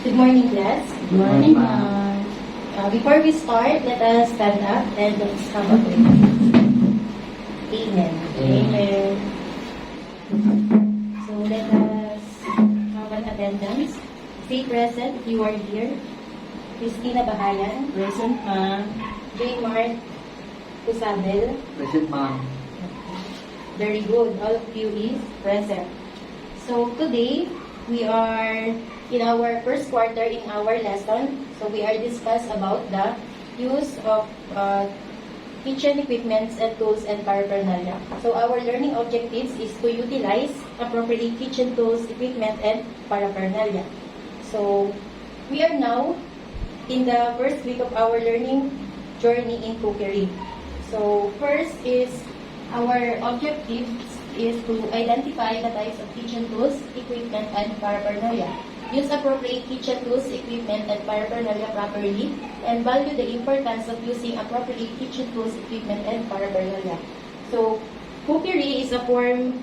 Good morning, class. Good morning, ma'am. Before we start, let us stand up and let's have a prayer. Amen. Amen. So let us have an attendance. Stay present if you are here. Christina Bahayan. Present, ma'am. J. Mark Usabel. Present, ma'am. Very good. All of you is present. So today, we are in our first quarter in our lesson. So we are discuss about the use of kitchen equipments and tools and paraphernalia. So our learning objectives is to utilize appropriate kitchen tools, equipment, and paraphernalia. So we are now in the first week of our learning journey in cookery. So first is our objectives is to identify the types of kitchen tools, equipment, and paraphernalia. Use appropriate kitchen tools, equipment, and paraphernalia properly, and value the importance of using appropriate kitchen tools, equipment, and paraphernalia. So, cookery is a form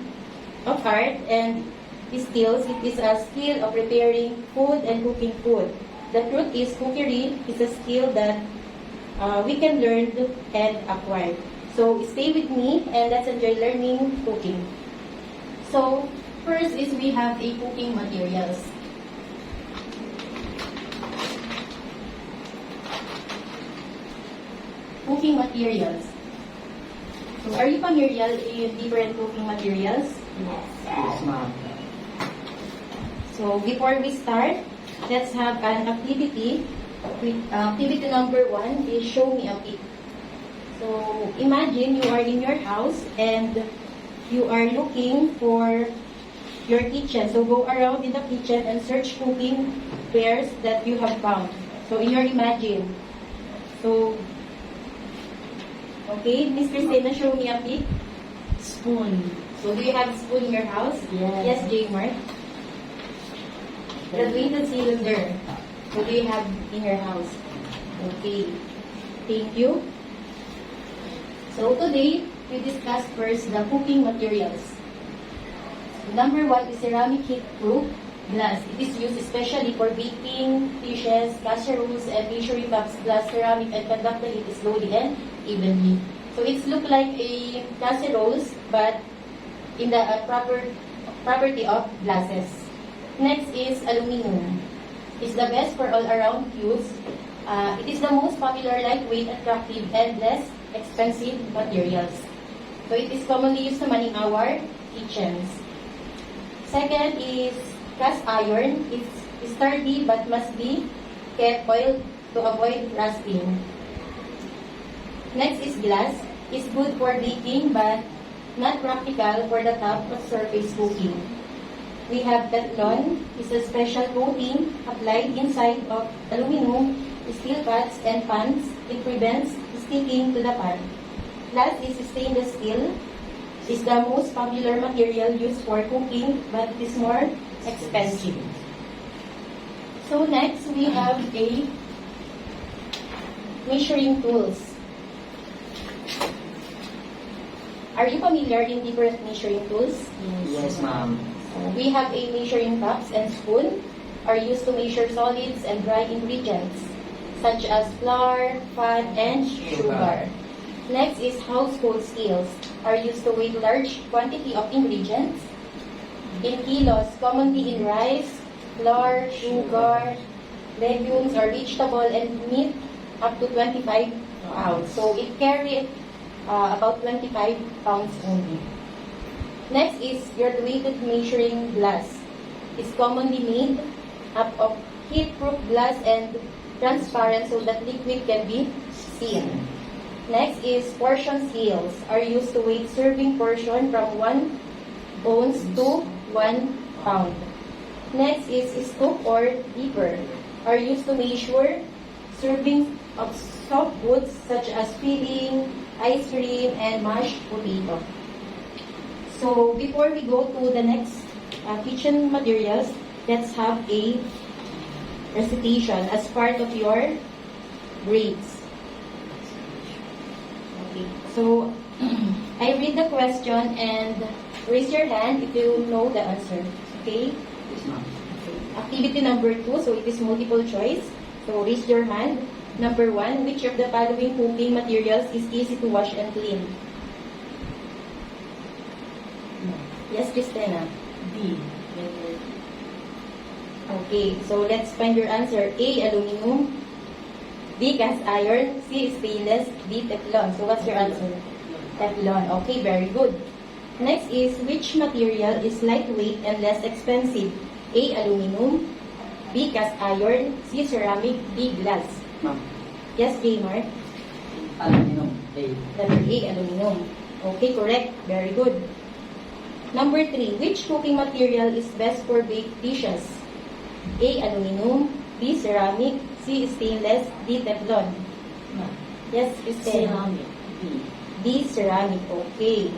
of art and skills. It is a skill of preparing food and cooking food. The truth is, cookery is a skill that we can learn and acquire. So, stay with me and let's enjoy learning cooking. So, first is we have a cooking materials. Cooking materials. So, are you familiar in different cooking materials? Yes, ma'am. So, before we start, let's have an activity. Activity number 1 is show me a pic. So, imagine you are in your house and you are looking for your kitchen. So, go around in the kitchen and search cooking wares that you have found. So, in your imagine. So, okay, Miss Christina, show me a pic. Spoon. So, do you have spoon in your house? Yes. Yes, J. Mark. Graduated cylinder. So, do you have in your house? Okay. Thank you. So today, we discuss first the cooking materials. So, number 1 is ceramic heat-proof glass. It is used especially for baking, dishes, casseroles, and measuring cups. Glass ceramic and conduct the heat slowly and evenly. So it's look like a casseroles, but in the property of glasses. Next is aluminum. It's the best for all-around use. It is the most popular, lightweight, attractive, and less expensive materials. So it is commonly used naman in our kitchens. Second is cast iron. It's sturdy but must be kept oiled to avoid rusting. Next is glass. It's good for baking but not practical for the top of surface cooking. We have Teflon. It's a special coating applied inside of aluminum, steel pots, and pans. It prevents sticking to the pan. Last is stainless steel. It's the most popular material used for cooking, but it is more expensive. So next, we have a measuring tools. Are you familiar in different measuring tools? Yes, ma'am. We have a measuring cups and spoon are used to measure solids and dry ingredients such as flour, fat, and sugar. Next is household scales are used to weigh large quantity of ingredients in kilos, commonly in rice, flour, sugar, legumes, or vegetable, and meat up to 25 pounds. So it carries about 25 pounds only. Next is graduated measuring glass. It's commonly made up of heat-proof glass and transparent so that liquid can be seen. Next is portion scales are used to weigh serving portion from 1 ounce to 1 pound. Next is scoop or dipper are used to measure serving of soft foods such as filling, ice cream, and mashed potato. So before we go to the next kitchen materials, let's have a recitation as part of your grades. Okay, so I read the question and raise your hand if you know the answer. Okay? Yes, ma'am. Okay. Activity number 2, so it is multiple choice. So raise your hand. Number 1, which of the following cooking materials is easy to wash and clean? Yes, Christina. D. Okay, so let's find your answer. A, aluminum. B, cast iron. C, stainless. D, Teflon. So what's your answer? Teflon. Okay, very good. Next is, which material is lightweight and less expensive? A, aluminum. B, cast iron. C, ceramic. D, glass. Ma'am. Yes, J, Mark. Aluminum. A. Letter A, aluminum. Okay, correct. Very good. Number 3, which cooking material is best for baked dishes? A, aluminum. B, ceramic. C, stainless. D, Teflon. Ma'am. Yes, Christina. Ceramic. D. D, ceramic. Okay.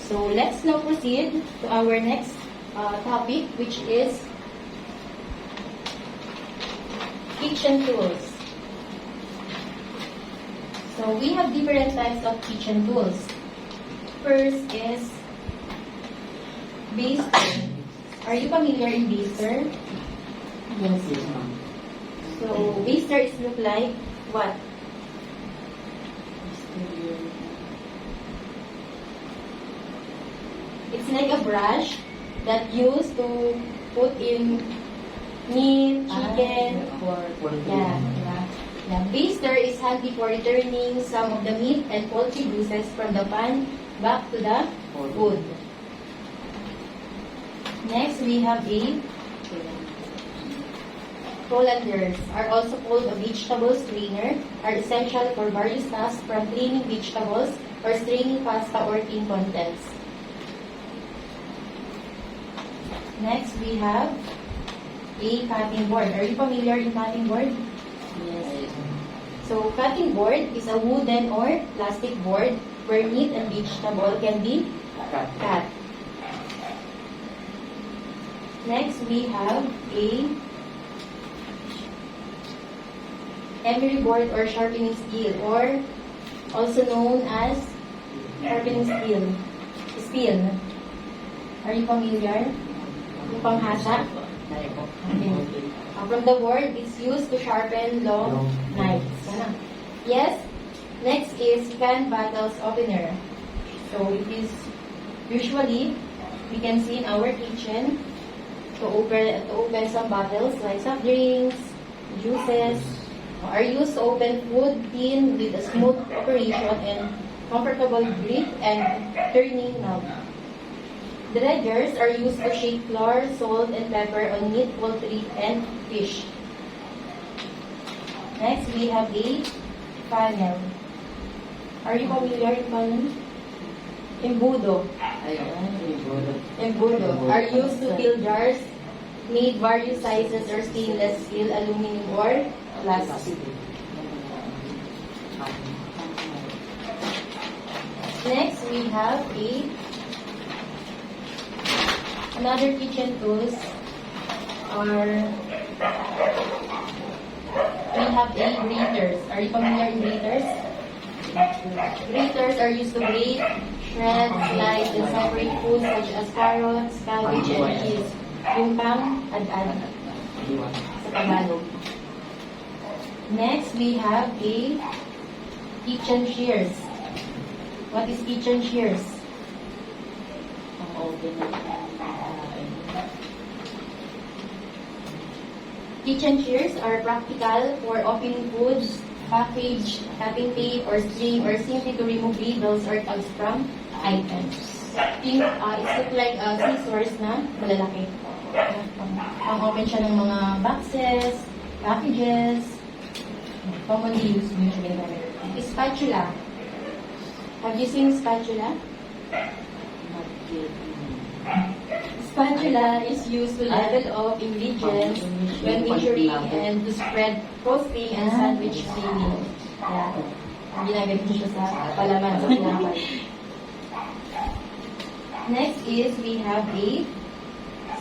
So let's now proceed to our next topic, which is kitchen tools. So we have different types of kitchen tools. First is baster. Are you familiar in baster? Yes, ma'am. So baster is look like what? It's like a brush that used to put in meat, chicken. Yeah. Baster is handy for returning some of the meat and poultry juices from the pan back to the food. Next, we have a colanders, are also called a vegetable strainer, are essential for various tasks from cleaning vegetables or straining pasta or tin contents. Next, we have a cutting board. Are you familiar in cutting board? Yes. So, cutting board is a wooden or plastic board where meat and vegetable can be cut. Next, we have a emery board or sharpening steel, or also known as sharpening steel. Are you familiar? Yung panghasa? Okay. From the board, it's used to sharpen long knives. Yan. Yes. Next is can bottles opener. So it is usually we can see in our kitchen to open some bottles like soft drinks, juices, are used to open food tin with a smooth operation and comfortable grip and turning knob. Dredgers are used to shake flour, salt, and pepper on meat, poultry, and fish. Next, we have a funnel. Are you familiar with funnel? Embudo. Embudo are used to fill jars made various sizes or stainless steel, aluminum, or plastic. Next, we have another kitchen tools are we have graters. Are you familiar in graters? Graters are used to grate, shred, slice, and separate foods such as carrots, cabbage, and cheese. Yung pang ad-ad sa Tagalog. Next, we have a kitchen shears. What is kitchen shears? Kitchen shears are practical for opening foods, package, cutting tape, or string, or simply to remove labels or tags from items. It's look like scissors na malalaki. Pang-open siya ng mga boxes, packages, commonly used usually. Spatula. Have you seen spatula? Spatula is used to level off ingredients when measuring and to spread frosting and sandwich filling. Yeah. Ginagamit siya sa palaman sa pinapay. Next is we have a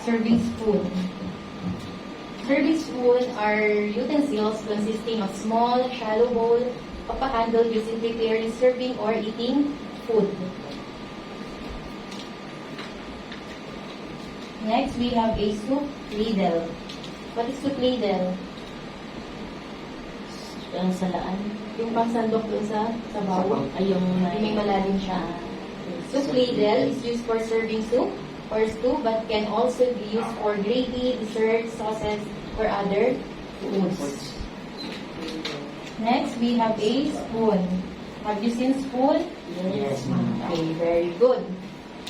serving spoon. Serving spoon are utensils consisting of small, shallow bowl of a handle used in preparing, serving, or eating food. Next, we have a soup ladle. What is soup ladle? Salaan. Yung pangsandok doon sa bowl. Ay, yung May malalim siya. Soup ladle is used for serving soup or stew but can also be used for gravy, dessert, sauces, or other foods. Next, we have a spoon. Have you seen spoon? Yes, ma'am. Okay, very good.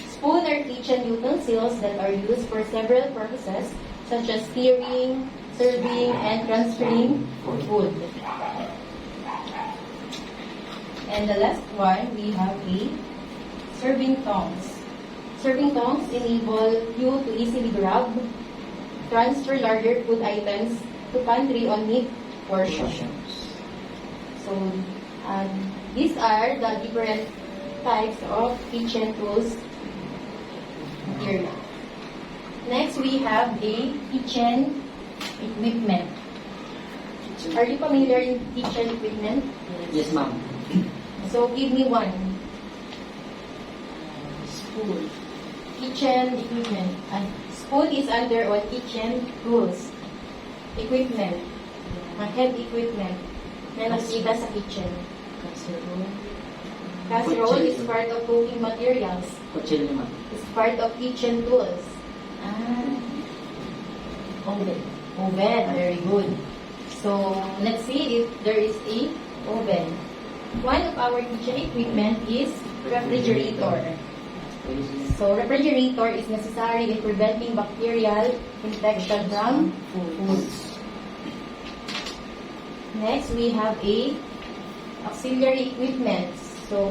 Spoon are kitchen utensils that are used for several purposes such as stirring, serving, and transferring food. And the last one, we have a serving tongs. Serving tongs enable you to easily grab, transfer larger food items to pantry on neat portions. So, these are the different types of kitchen tools here. Next, we have a kitchen equipment. Are you familiar in kitchen equipment? Yes, ma'am. So, give me one. Spoon. Kitchen equipment. Spoon is under on kitchen tools. Equipment. Heavy equipment na nakikita sa kitchen. Casserole. Casserole is part of cooking materials. Kutsilyo, ma'am. It's part of kitchen tools. Oven. Oven, very good. So, let's see if there is a oven. One of our kitchen equipment is refrigerator. So, refrigerator is necessary in preventing bacterial infection from foods. Next, we have a auxiliary equipment. So,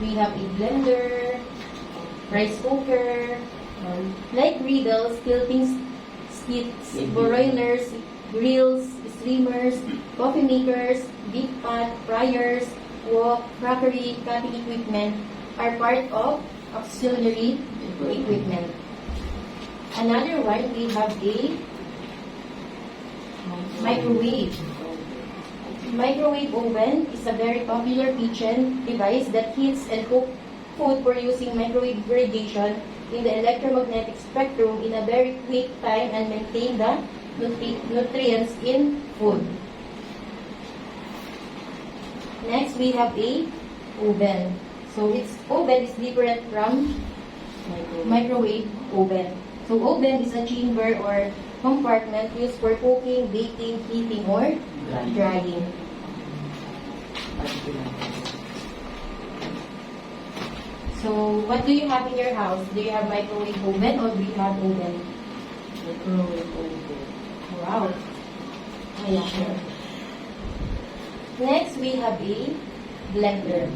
we have a blender, rice cooker, light griddles, tilting skits, broilers, grills, steamers, coffee makers, big pot, fryers, wok, crockery, cutting equipment are part of auxiliary equipment. Another one, we have a microwave. Microwave oven is a very popular kitchen device that heats and cooks food for using microwave radiation in the electromagnetic spectrum in a very quick time and maintain the nutrients in food. Next, we have a oven. So, its oven is different from microwave oven. So, oven is a chamber or compartment used for cooking, baking, heating, or drying. So, what do you have in your house? Do you have microwave oven or do you have oven? Microwave oven. Wow. Ayan. Next, we have a blender.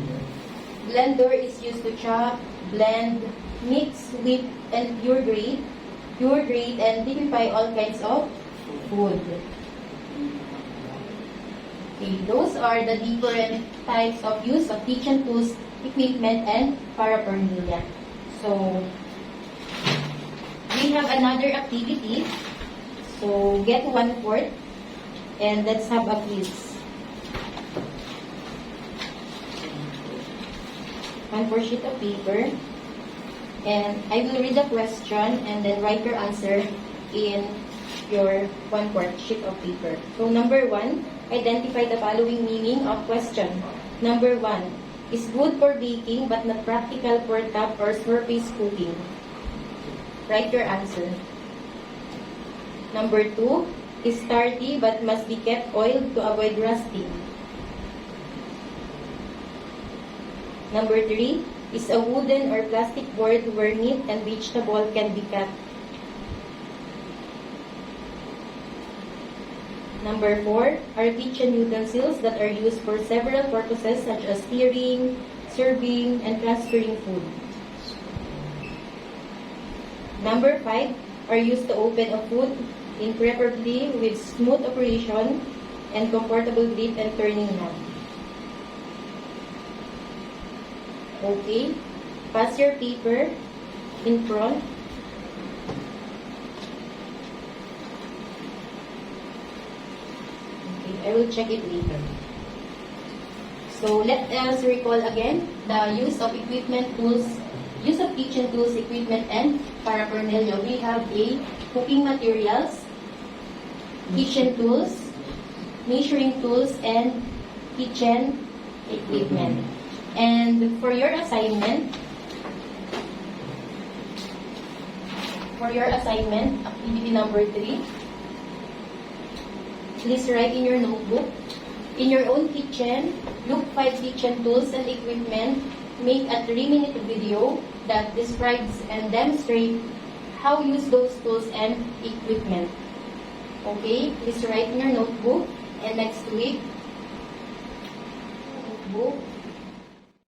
Blender is used to chop, blend, mix, whip, and pure grade, and liquefy all kinds of food. Okay, those are the different types of use of kitchen tools, equipment, and paraphernalia. So, we have another activity. So, get 1/4 and let's have a quiz. 1/4 sheet of paper. And I will read the question and then write your answer in your 1/4 sheet of paper. So, number 1, identify the following meaning of question. Number 1, is good for baking but not practical for top or surface cooking. Write your answer. Number 2, is sturdy but must be kept oiled to avoid rusting. Number 3, is a wooden or plastic board where meat and vegetable can be cut. Number 4, are kitchen utensils that are used for several purposes such as stirring, serving, and transferring food. Number 5, are used to open a food in preferably with smooth operation and comfortable grip and turning knob. Okay, pass your paper in front. Okay, I will check it later. So let us recall again the use of equipment tools, use of kitchen tools, equipment, and paraphernalia, we have a cooking materials, kitchen tools, measuring tools, and kitchen equipment. And for your assignment, activity number 3, please write in your notebook, in your own kitchen, look 5 kitchen tools and equipment, make a 3-minute video that describes and demonstrates how to use those tools and equipment. Okay, please write in your notebook, and next week, notebook,